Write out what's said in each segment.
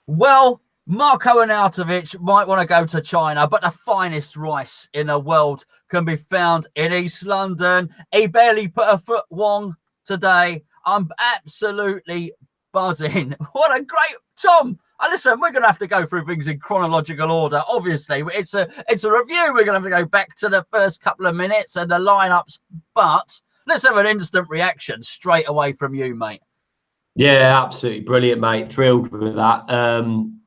Well, Marko Arnautovic might want to go to China, but the finest rice in the world can be found in East London. He barely put a foot wrong today. I'm absolutely buzzing. What a great Tom. Listen, we're going to have to go through things in chronological order. Obviously, it's a review. We're going to have to go back to the first couple of minutes and the lineups. But let's have an instant reaction straight away from you, mate. Yeah, absolutely brilliant, mate. Thrilled with that.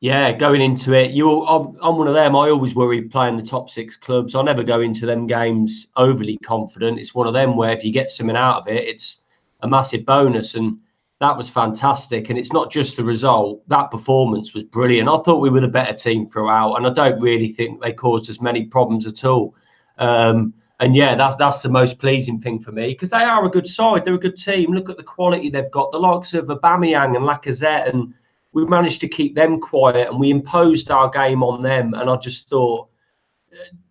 Yeah, going into it, I'm one of them. I always worry playing the top six clubs. I never go into them games overly confident. It's one of them where if you get something out of it, it's a massive bonus. And that was fantastic. And it's not just the result. That performance was brilliant. I thought we were the better team throughout, and I don't really think they caused us many problems at all. And yeah, that's the most pleasing thing for me, because they are a good side. They're a good team. Look at the quality they've got. The likes of Aubameyang and Lacazette, and we've managed to keep them quiet, and we imposed our game on them. And I just thought,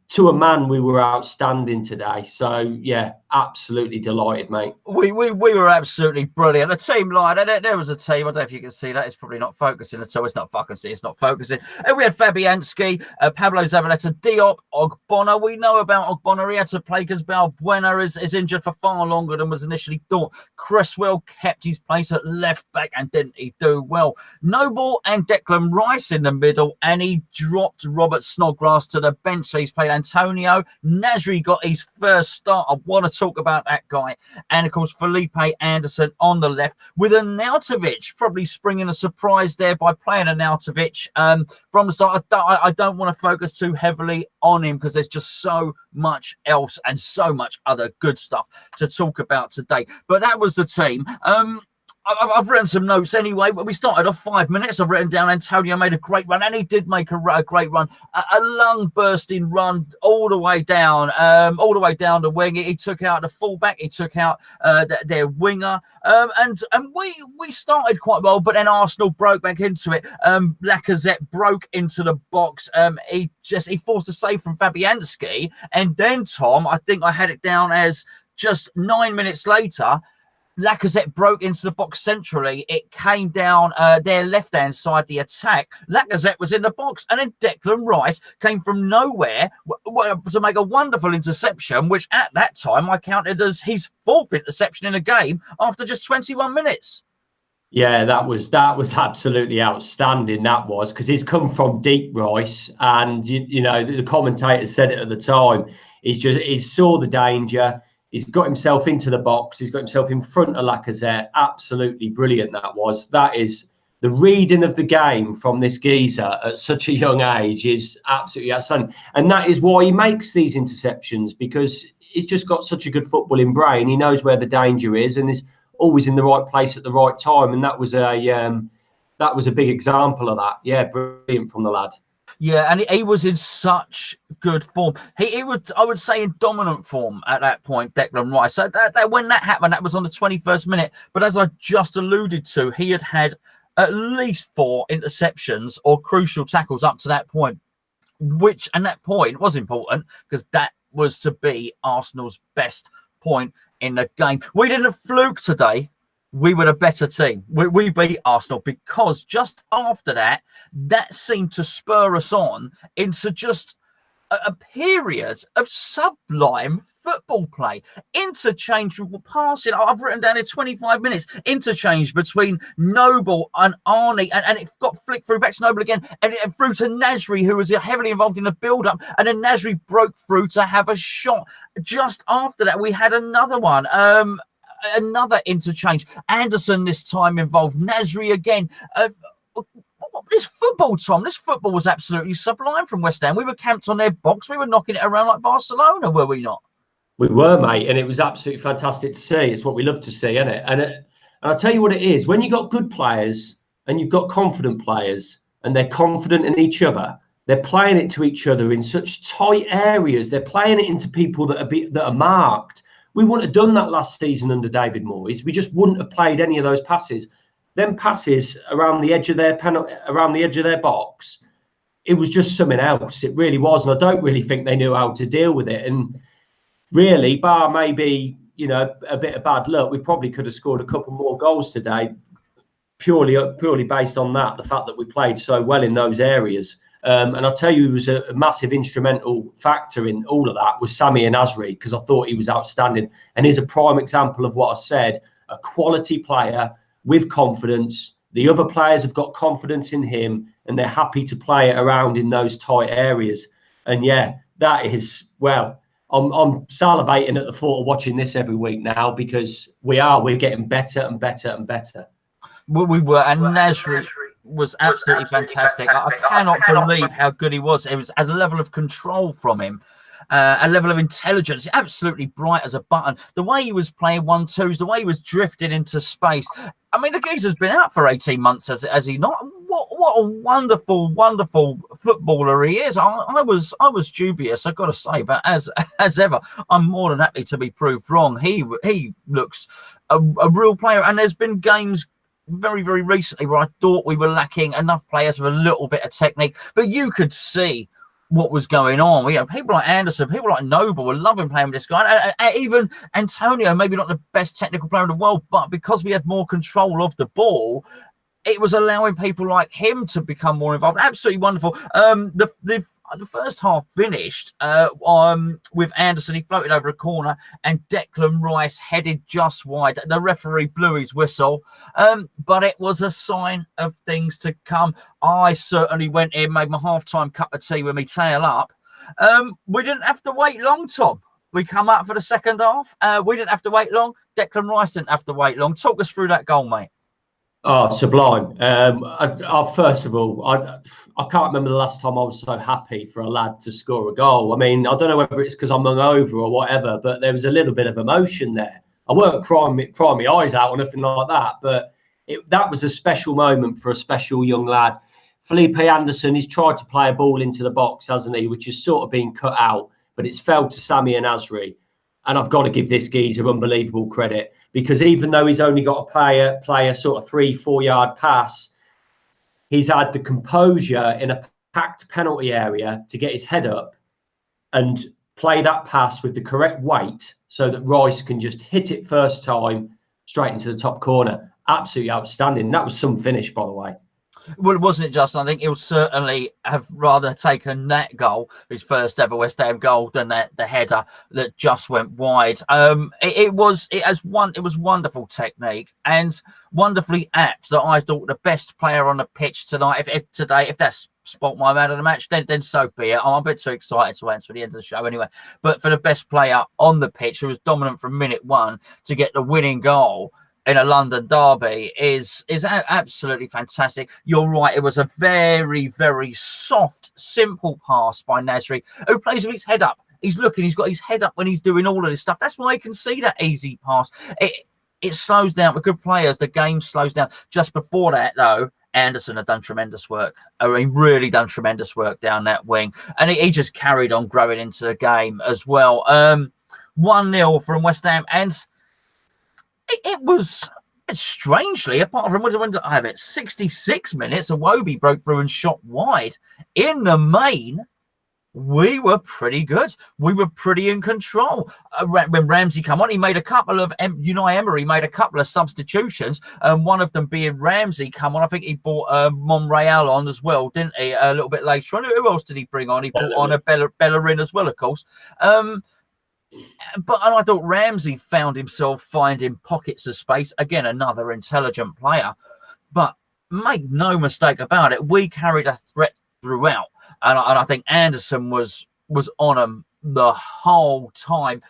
to a man, we were outstanding today. So yeah, absolutely delighted, mate. We were absolutely brilliant. The team line, and there was a team. I don't know if you can see that. It's probably not focusing at all. It's not focusing. It's not focusing. And we had Fabianski, Pablo Zabaleta, Diop, Ogbonna. We know about Ogbonna. He had to play because Balbuena is injured for far longer than was initially thought. Cresswell kept his place at left back, and didn't he do well? Noble and Declan Rice in the middle, and he dropped Robert Snodgrass to the bench. So he's played Antonio. Nasri got his first start. I want to talk about that guy. And of course, Felipe Anderson on the left, with Arnautovic probably springing a surprise there by playing Arnautovic from the start. I don't want to focus too heavily on him because there's just so much else and so much other good stuff to talk about today. But that was the team. I've written some notes anyway. We started off 5 minutes. I've written down Antonio made a great run, and he did make a great run. A lung-bursting run all the way down the wing. He took out the fullback. He took out their winger. And we started quite well, but then Arsenal broke back into it. Lacazette broke into the box. He forced a save from Fabianski, and then Tom, I think I had it down as just 9 minutes later, Lacazette broke into the box centrally. It came down their left-hand side, the attack. Lacazette was in the box, and then Declan Rice came from nowhere to make a wonderful interception, which at that time I counted as his fourth interception in a game after just 21 minutes. Yeah, that was absolutely outstanding. That was because he's come from deep, Rice, and you know the commentators said it at the time. He saw the danger. He's got himself into the box. He's got himself in front of Lacazette. Absolutely brilliant that is. The reading of the game from this geezer at such a young age is absolutely outstanding. And that is why he makes these interceptions, because he's just got such a good footballing brain. He knows where the danger is and is always in the right place at the right time. And that was a big example of that. Yeah, brilliant from the lad. Yeah, and he was in such good form. I would say, in dominant form at that point, Declan Rice. So that when that happened, that was on the 21st minute. But as I just alluded to, he had at least 4 interceptions or crucial tackles up to that point, and that point was important because that was to be Arsenal's best point in the game. We didn't fluke today. We were a better team. We beat Arsenal because just after that seemed to spur us on into just a period of sublime football play. Interchangeable passing. I've written down in 25 minutes, interchange between Noble and Arnie, and it got flicked through back to Noble again, and it through to Nasri, who was heavily involved in the build-up, and then Nasri broke through to have a shot. Just after that, we had another one. Another interchange. Anderson this time involved. Nasri again. This football, Tom, this football was absolutely sublime from West Ham. We were camped on their box. We were knocking it around like Barcelona, were we not? We were, mate, and it was absolutely fantastic to see. It's what we love to see, isn't it? And I'll tell you what it is. When you've got good players and you've got confident players and they're confident in each other, they're playing it to each other in such tight areas. They're playing it into people that are marked. We wouldn't have done that last season under David Moyes. We just wouldn't have played any of those passes. Them passes around the edge of their box, it was just something else. It really was, and I don't really think they knew how to deal with it. And really, bar maybe a bit of bad luck, we probably could have scored a couple more goals today. purely based on that, the fact that we played so well in those areas. And I'll tell you, he was a massive instrumental factor in all of that was Sami Nasri, because I thought he was outstanding. And he's a prime example of what I said, a quality player with confidence. The other players have got confidence in him and they're happy to play it around in those tight areas. And yeah, that is, well, I'm salivating at the thought of watching this every week now, because we're getting better and better and better. We were, and Nasri was absolutely fantastic. I cannot believe how good he was. It was a level of control from him, a level of intelligence, absolutely bright as a button. The way he was playing 1-2s, the way he was drifting into space. I mean, the geezer's been out for 18 months, has he not? What a wonderful, wonderful footballer he is. I was dubious, I've got to say, but as ever, I'm more than happy to be proved wrong. He looks a real player, and there's been games very, very recently where I thought we were lacking enough players with a little bit of technique, but you could see what was going on. We have people like Anderson, people like Noble were loving playing with this guy. Even Antonio, maybe not the best technical player in the world, but because we had more control of the ball, it was allowing people like him to become more involved. Absolutely wonderful. The first half finished with Anderson. He floated over a corner and Declan Rice headed just wide. The referee blew his whistle, but it was a sign of things to come. I certainly went in, made my half-time cup of tea with me tail up. We didn't have to wait long, Tom. We come up for the second half. We didn't have to wait long. Declan Rice didn't have to wait long. Talk us through that goal, mate. Oh, sublime. First of all, I can't remember the last time I was so happy for a lad to score a goal. I mean, I don't know whether it's because I'm hungover or whatever, but there was a little bit of emotion there. I weren't crying my eyes out or nothing like that, but that was a special moment for a special young lad. Felipe Anderson, he's tried to play a ball into the box, hasn't he, which has sort of been cut out, but it's fell to Sami Nasri. And I've got to give this geezer unbelievable credit, because even though he's only got to play a sort of 3-4 yard pass, he's had the composure in a packed penalty area to get his head up and play that pass with the correct weight so that Rice can just hit it first time straight into the top corner. Absolutely outstanding. That was some finish, by the way. Well, wasn't it, Justin? I think he'll certainly have rather taken that goal, his first ever West Ham goal, than the header that just went wide. It was wonderful technique and wonderfully apt. That I thought the best player on the pitch tonight. If that's spot my man of the match, then so be it. I'm a bit too excited to answer the end of the show anyway. But for the best player on the pitch, who was dominant from minute one to get the winning goal in a London derby is absolutely fantastic. You're right. It was a very, very soft, simple pass by Nasri, who plays with his head up. He's looking. He's got his head up when he's doing all of this stuff. That's why he can see that easy pass. It slows down. With good players, the game slows down. Just before that, though, Anderson had done tremendous work. I mean, really done tremendous work down that wing. And he just carried on growing into the game as well. 1-0 from West Ham. And it was strangely, apart from when I have it, 66 minutes, Iwobi broke through and shot wide. In the main, we were pretty good. We were pretty in control. When Ramsey come on, he made a couple of Unai Emery made a couple of substitutions, and one of them being Ramsey come on. I think he brought Monreal on as well, didn't he? A little bit later on. Who else did he bring on? He brought on a Bellerin as well, of course. But I thought Ramsey found himself finding pockets of space. Again, another intelligent player. But make no mistake about it, we carried a threat throughout. And I think Anderson was on him the whole time.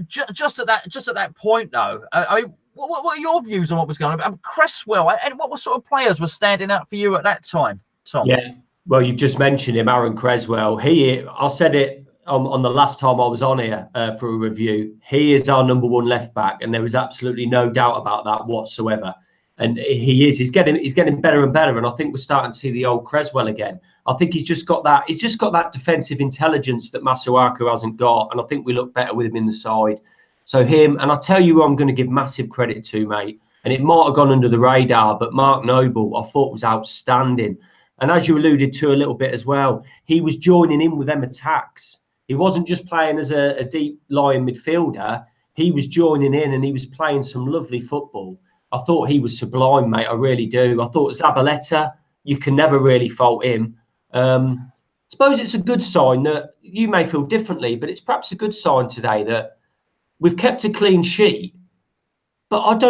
Just at that point, though, I mean, what are your views on what was going on? Cresswell, and what sort of players were standing out for you at that time, Tom? Yeah, well, you just mentioned him, Aaron Cresswell. I said it on the last time I was on here for a review. He is our number one left back, and there is absolutely no doubt about that whatsoever. And he's getting better and better. And I think we're starting to see the old Cresswell again. I think he's just got that defensive intelligence that Masuaku hasn't got. And I think we look better with him in the side. So him, and I'll tell you who I'm going to give massive credit to, mate. And it might have gone under the radar, but Mark Noble, I thought was outstanding. And as you alluded to a little bit as well, he was joining in with them attacks. He wasn't just playing as a deep lying midfielder. He was joining in and he was playing some lovely football. I thought he was sublime, mate. I really do. I thought Zabaleta, you can never really fault him. I suppose it's a good sign that you may feel differently, but it's perhaps a good sign today that we've kept a clean sheet. But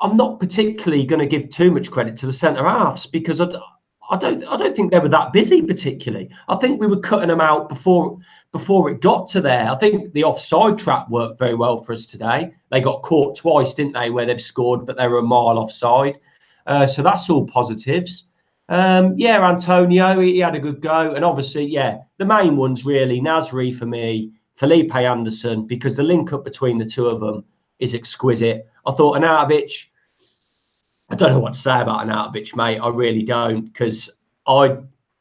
I'm not particularly going to give too much credit to the centre halves because I don't think they were that busy particularly. I think we were cutting them out before it got to there. I think the offside trap worked very well for us today. They got caught twice, didn't they, where they've scored, but they were a mile offside. So that's all positives. Yeah, Antonio, he had a good go. And obviously, yeah, the main ones really, Nasri for me, Felipe Anderson, because the link up between the two of them is exquisite. I thought Arnautovic, I don't know what to say about Arnautovic, mate. I really don't, because I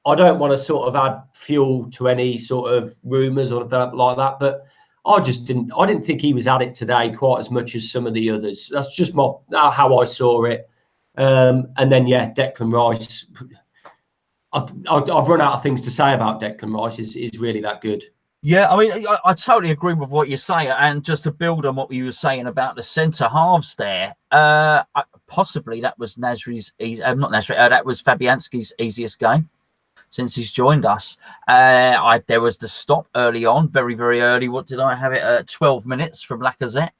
don't want to sort of add fuel to any sort of rumours or anything like that. But I didn't think he was at it today quite as much as some of the others. That's just how I saw it. And then yeah, Declan Rice. I've run out of things to say about Declan Rice. Is really that good. Yeah, I mean, I totally agree with what you're saying. And just to build on what you were saying about the centre halves there, possibly that was Nasri's not Nasri, that was Fabianski's easiest game since he's joined us. There was the stop early on, very, very early. What did I have it? 12 minutes from Lacazette.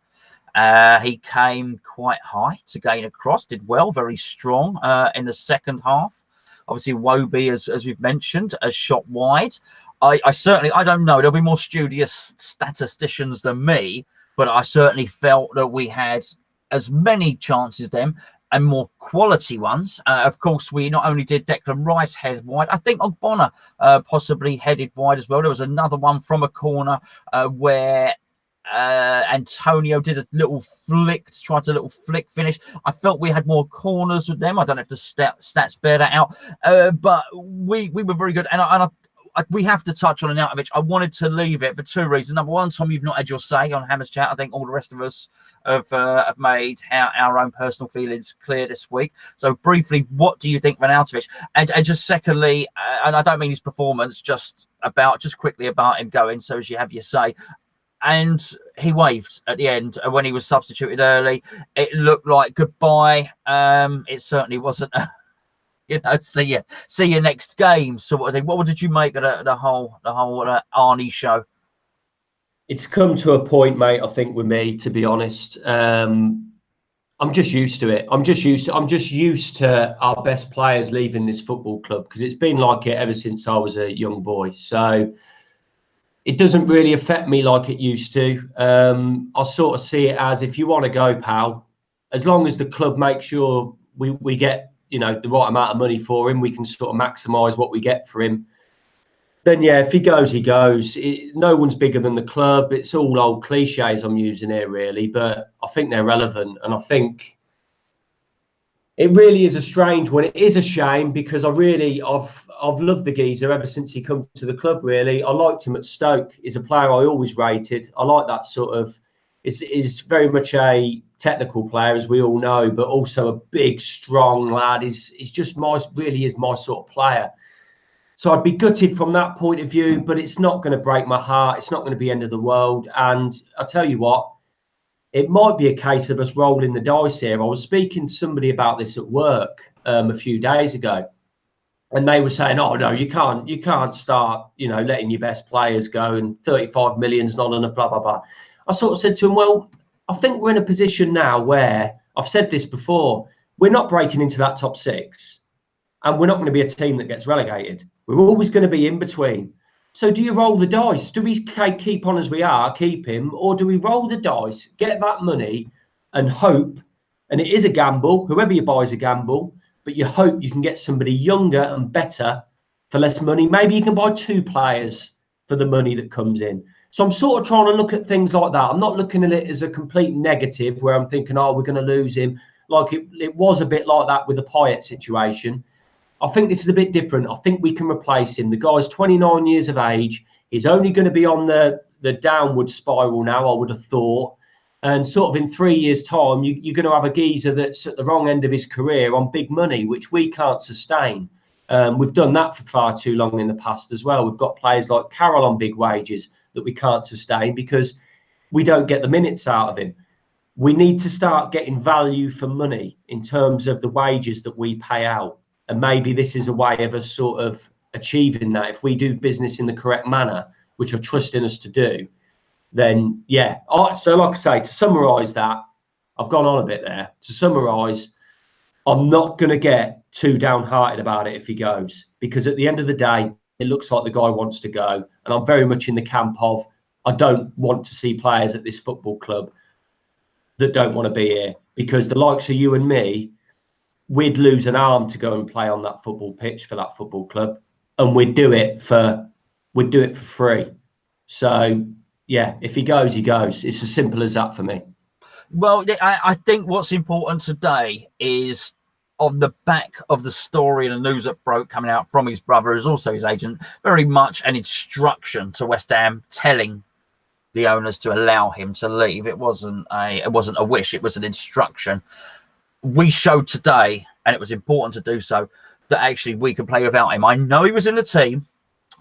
He came quite high to gain across, did well, very strong in the second half. Obviously, Wobie, as we've mentioned, a shot wide. I don't know. There'll be more studious statisticians than me, but I certainly felt that we had as many chances then and more quality ones. Of course, we not only did Declan Rice head wide, I think Ogbonna possibly headed wide as well. There was another one from a corner where Antonio did a little flick finish. I felt we had more corners with them. I don't know if the stats bear that out, but we were very good. And we have to touch on Arnautovic. I wanted to leave it for two reasons. Number one, Tom, you've not had your say on Hammers Chat. I think all the rest of us have made our own personal feelings clear this week. So briefly, what do you think of Arnautovic? And just secondly, and I don't mean his performance, just quickly about him going, so as you have your say. And he waved at the end when he was substituted early. It looked like goodbye. It certainly wasn't see you next game sort of thing. What did you make of the whole Arnie show? It's come to a point, mate, I think, with me, to be honest. I'm just used to it. I'm just used to our best players leaving this football club, because it's been like it ever since I was a young boy. So it doesn't really affect me like it used to. I sort of see it as, if you want to go, pal, as long as the club makes sure we get the right amount of money for him, we can sort of maximise what we get for him. Then yeah, if he goes, he goes. No one's bigger than the club. It's all old cliches I'm using here, really, but I think they're relevant, and I think it really is a strange one. It is a shame, because I've loved the geezer ever since he come to the club. Really, I liked him at Stoke. He's a player I always rated. I like that sort of. Is very much a technical player, as we all know, but also a big, strong lad. He's just really is my sort of player. So I'd be gutted from that point of view, but it's not going to break my heart. It's not going to be the end of the world. And I tell you what, it might be a case of us rolling the dice here. I was speaking to somebody about this at work a few days ago, and they were saying, "Oh no, you can't start, letting your best players go, and 35 million's not enough, blah blah blah." I sort of said to him, well, I think we're in a position now where, I've said this before, we're not breaking into that top six, and we're not going to be a team that gets relegated. We're always going to be in between. So do you roll the dice? Do we keep on as we are, keep him, or do we roll the dice, get that money and hope, and it is a gamble, whoever you buy is a gamble, but you hope you can get somebody younger and better for less money. Maybe you can buy two players for the money that comes in. So I'm sort of trying to look at things like that. I'm not looking at it as a complete negative where I'm thinking, oh, we're going to lose him. Like it was a bit like that with the Payet situation. I think this is a bit different. I think we can replace him. The guy's 29 years of age. He's only going to be on the downward spiral now, I would have thought. And sort of in 3 years' time, you're going to have a geezer that's at the wrong end of his career on big money, which we can't sustain. We've done that for far too long in the past as well. We've got players like Carroll on big wages that we can't sustain because we don't get the minutes out of him. we need to start getting value for money in terms of the wages that we pay out. And maybe this is a way of us sort of achieving that. If we do business in the correct manner, which are trusting us to do, then yeah. So like I say, to summarise that, I've gone on a bit there. To summarise, I'm not going to get too downhearted about it if he goes, because at the end of the day, it looks like the guy wants to go. And I'm very much in the camp of, I don't want to see players at this football club that don't want to be here, because the likes of you and me, we'd lose an arm to go and play on that football pitch for that football club, and we'd do it for free. So yeah, if he goes, he goes. It's as simple as that for me. Well, I think what's important today is, on the back of the story and the news that broke coming out from his brother, who's also his agent, very much an instruction to West Ham, telling the owners to allow him to leave. It wasn't a wish, it was an instruction. We showed today, and it was important to do so, that actually we could play without him. I know he was in the team,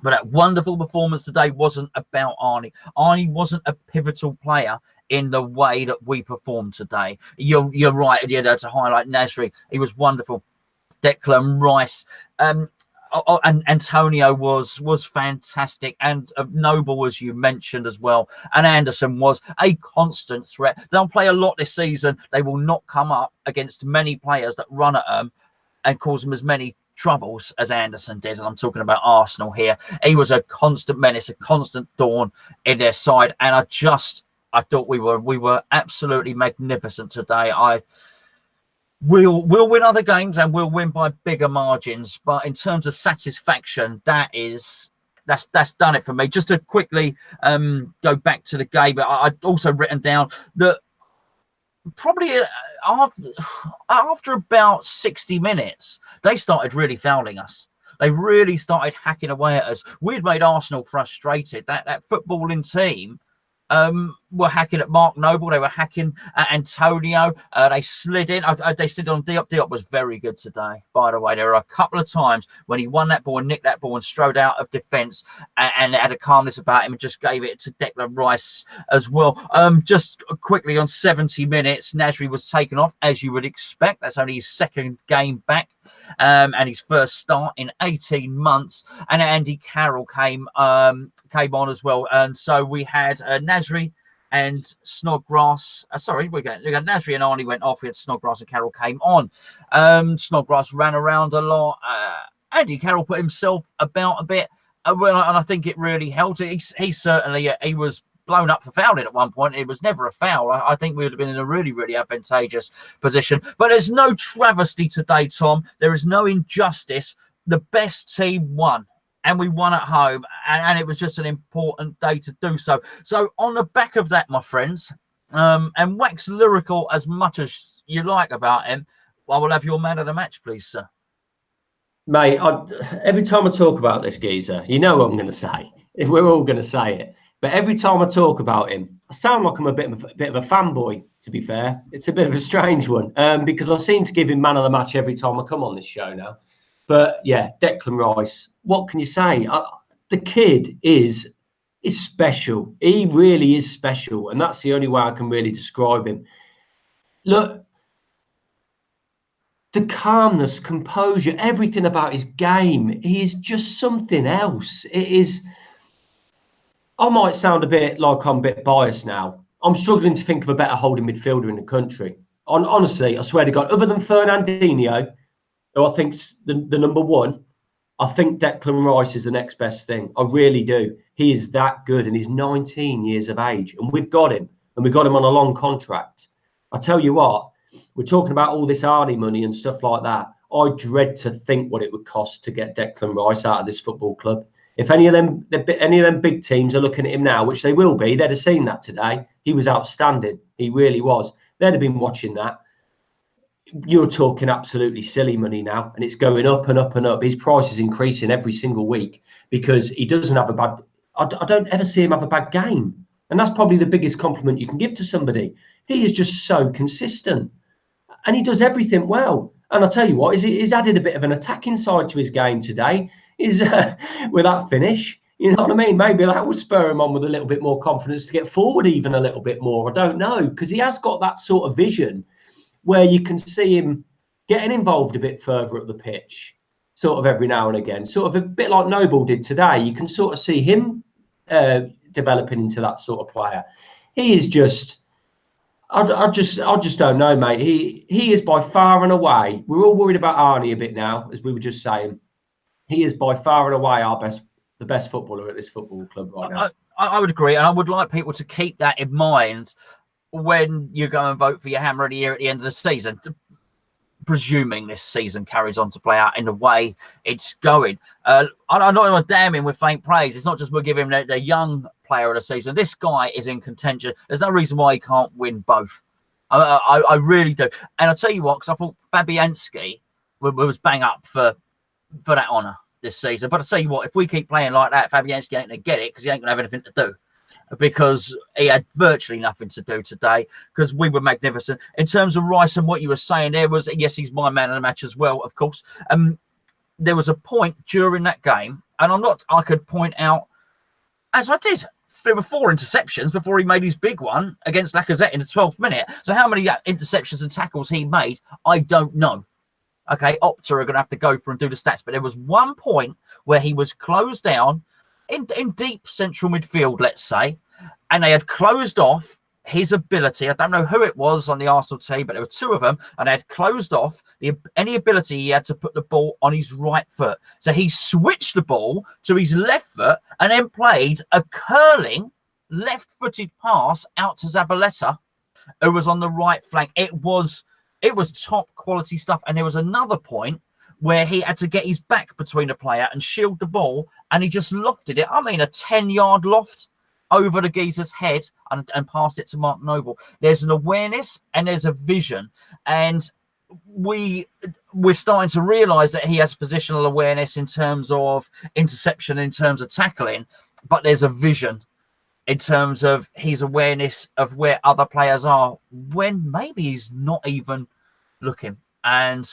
but that wonderful performance today wasn't about Arnie. Arnie wasn't a pivotal player in the way that we performed today. You're right, to highlight Nasri. He was wonderful. Declan Rice, and Antonio was fantastic, and Noble, as you mentioned as well, and Anderson was a constant threat. They'll play a lot this season. They will not come up against many players that run at them and cause them as many troubles as Anderson did, and I'm talking about Arsenal here. He was a constant menace, a constant thorn in their side, and I thought we were absolutely magnificent today. We'll win other games, and we'll win by bigger margins, but in terms of satisfaction, that's done it for me. Just to quickly go back to the game, I'd also written down that probably after about 60 minutes, they started really fouling us. They really started hacking away at us. We'd made Arsenal frustrated. That footballing team were hacking at Mark Noble. They were hacking at Antonio. They slid in. They slid on Diop. Diop was very good today, by the way. There were a couple of times when he won that ball and nicked that ball and strode out of defence and had a calmness about him, and just gave it to Declan Rice as well. Just quickly, on 70 minutes, Nasri was taken off, as you would expect. That's only his second game back, and his first start in 18 months. And Andy Carroll came on as well. And so we had Nasri and Snodgrass. We got Nasri and Arnie went off. We had Snodgrass and Carroll came on. Snodgrass ran around a lot. Andy Carroll put himself about a bit, and I think it really helped. He certainly he was blown up for fouling at one point. It was never a foul. I think we would have been in a really, really advantageous position. But there's no travesty today, Tom. There is no injustice. The best team won, and we won at home, and it was just an important day to do so. So on the back of that, my friends, and wax lyrical as much as you like about him, I will have your man of the match, please, sir. Mate, every time I talk about this geezer, you know what I'm going to say. We're all going to say it. But every time I talk about him, I sound like I'm a bit of a fanboy, to be fair. It's a bit of a strange one, because I seem to give him man of the match every time I come on this show now. But yeah, Declan Rice, what can you say? The kid is special. He really is special. And that's the only way I can really describe him. Look, the calmness, composure, everything about his game, he is just something else. It is... I might sound a bit like I'm a bit biased now. I'm struggling to think of a better holding midfielder in the country. Honestly, I swear to God, other than Fernandinho, who I think's the number one, I think Declan Rice is the next best thing. I really do. He is that good, and he's 19 years of age, and we've got him, and we've got him on a long contract. I tell you what, we're talking about all this Arnie money and stuff like that. I dread to think what it would cost to get Declan Rice out of this football club. If any of them big teams are looking at him now, which they will be, they'd have seen that today. He was outstanding. He really was. They'd have been watching that. You're talking absolutely silly money now, and it's going up and up and up. His price is increasing every single week because he doesn't have a bad... I don't ever see him have a bad game. And that's probably the biggest compliment you can give to somebody. He is just so consistent, and he does everything well. And I'll tell you what, he's added a bit of an attacking side to his game today. With that finish, You know what I mean? Maybe that will spur him on with a little bit more confidence to get forward even a little bit more. I don't know, because he has got that sort of vision where you can see him getting involved a bit further up the pitch, sort of every now and again, sort of a bit like Noble did today. You can sort of see him developing into that sort of player. He is just, I just don't know, mate. He is by far and away. We're all worried about Arnie a bit now, as we were just saying. He is by far and away the best footballer at this football club right now. I would agree, and I would like people to keep that in mind when you go and vote for your Hammer of the Year at the end of the season, presuming this season carries on to play out in the way it's going. I'm not damning with faint praise. It's not just we're giving him the young player of the season. This guy is in contention. There's no reason why he can't win both. I really do. And I'll tell you what, because I thought Fabianski was bang up for that honour this season. But I'll tell you what, if we keep playing like that, Fabianski ain't going to get it because he ain't going to have anything to do. Because he had virtually nothing to do today because we were magnificent. In terms of Rice and what you were saying, there was, yes, he's my man of the match as well, of course. There was a point during that game, and I could point out, as I did, there were 4 interceptions before he made his big one against Lacazette in the 12th minute. So how many interceptions and tackles he made, I don't know. Okay, Opta are going to have to go through and do the stats, but there was one point where he was closed down in deep central midfield, let's say, and they had closed off his ability. I don't know who it was on the Arsenal team, but there were 2 of them, and they had closed off any ability he had to put the ball on his right foot. So he switched the ball to his left foot and then played a curling left-footed pass out to Zabaleta, who was on the right flank. It was top quality stuff. And there was another point where he had to get his back between the player and shield the ball, and he just lofted it. I mean, a 10-yard loft over the geezer's head and passed it to Mark Noble. There's an awareness and there's a vision, and we're starting to realise that he has positional awareness in terms of interception, in terms of tackling, but there's a vision in terms of his awareness of where other players are when maybe he's not even looking. And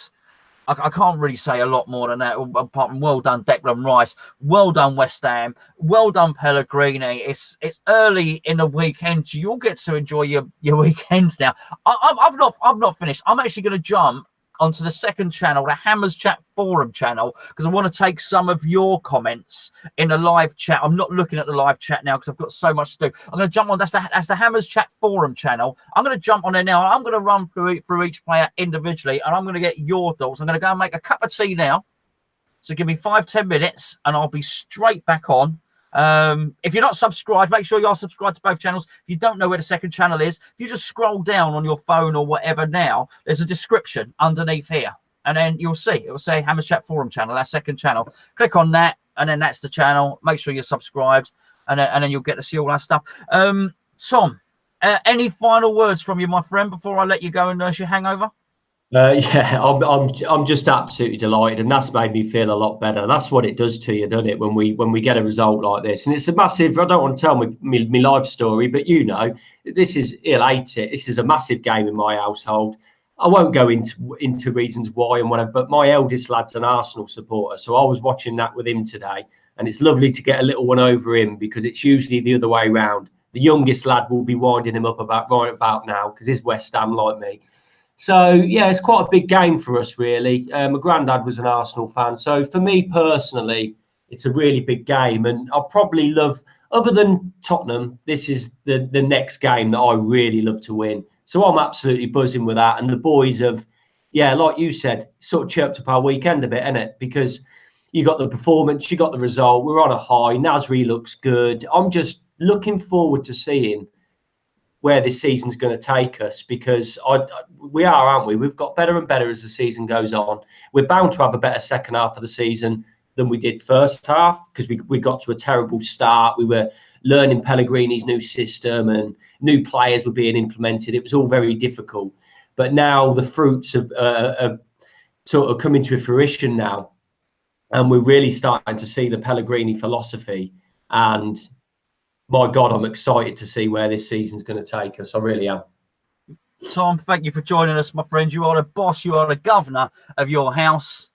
I can't really say a lot more than that, apart from well done Declan Rice, well done West Ham, well done Pellegrini. It's early in the weekend. You'll get to enjoy your weekends now. I've not finished. I'm actually going to jump onto the second channel, the Hammers Chat Forum channel, because I want to take some of your comments in the live chat. I'm not looking at the live chat now because I've got so much to do. I'm going to jump on. That's the Hammers Chat Forum channel. I'm going to jump on there now. I'm going to run through each player individually, and I'm going to get your thoughts. I'm going to go and make a cup of tea now. So give me 5-10 minutes, and I'll be straight back on. If you're not subscribed, make sure you are subscribed to both channels. If you don't know where the second channel is, if you just scroll down on your phone or whatever now, there's a description underneath here, and then you'll see it will say Hammers Chat Forum channel, our second channel. Click on that, and then that's the channel. Make sure you're subscribed, and then you'll get to see all that stuff. Tom, any final words from you, my friend, before I let you go and nurse your hangover? Yeah, I'm just absolutely delighted, and that's made me feel a lot better. That's what it does to you, doesn't it? When we get a result like this, and it's a massive. I don't want to tell my life story, but you know, this is elated. This is a massive game in my household. I won't go into reasons why and whatever, but my eldest lad's an Arsenal supporter, so I was watching that with him today, and it's lovely to get a little one over him because it's usually the other way around. The youngest lad will be winding him up right about now because he's West Ham like me. So, yeah, it's quite a big game for us, really. My granddad was an Arsenal fan. So, for me personally, it's a really big game. And I probably love, other than Tottenham, this is the next game that I really love to win. So, I'm absolutely buzzing with that. And the boys have, yeah, like you said, sort of chirped up our weekend a bit, innit? Because you got the performance, you got the result. We're on a high. Nasri looks good. I'm just looking forward to seeing where this season's going to take us, because we are, aren't we? We've got better and better as the season goes on. We're bound to have a better second half of the season than we did first half, because we got to a terrible start. We were learning Pellegrini's new system and new players were being implemented. It was all very difficult. But now the fruits of sort of coming to fruition now, and we're really starting to see the Pellegrini philosophy. And my God, I'm excited to see where this season's going to take us. I really am. Tom, thank you for joining us, my friend. You are the boss. You are the governor of your house.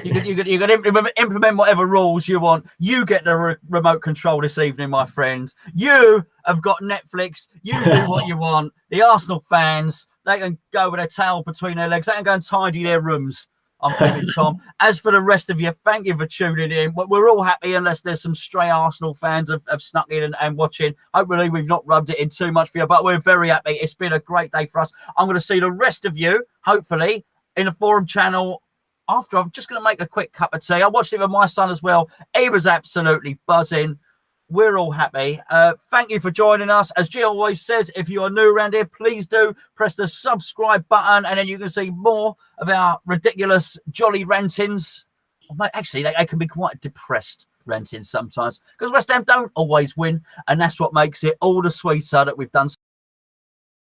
You can implement whatever rules you want. You get the remote control this evening, my friend. You have got Netflix. You do what you want. The Arsenal fans, they can go with their tail between their legs. They can go and tidy their rooms. I'm thinking, Tom. As for the rest of you, thank you for tuning in. We're all happy unless there's some stray Arsenal fans have snuck in and watching. Hopefully, we've not rubbed it in too much for you, but we're very happy. It's been a great day for us. I'm going to see the rest of you, hopefully, in the forum channel after. I'm just going to make a quick cup of tea. I watched it with my son as well. He was absolutely buzzing. We're all happy. Thank you for joining us. As G always says, if you are new around here, please do press the subscribe button, and then you can see more of our ridiculous, jolly rantings. Actually, they can be quite depressed rantings sometimes, because West Ham don't always win, and that's what makes it all the sweeter that we've done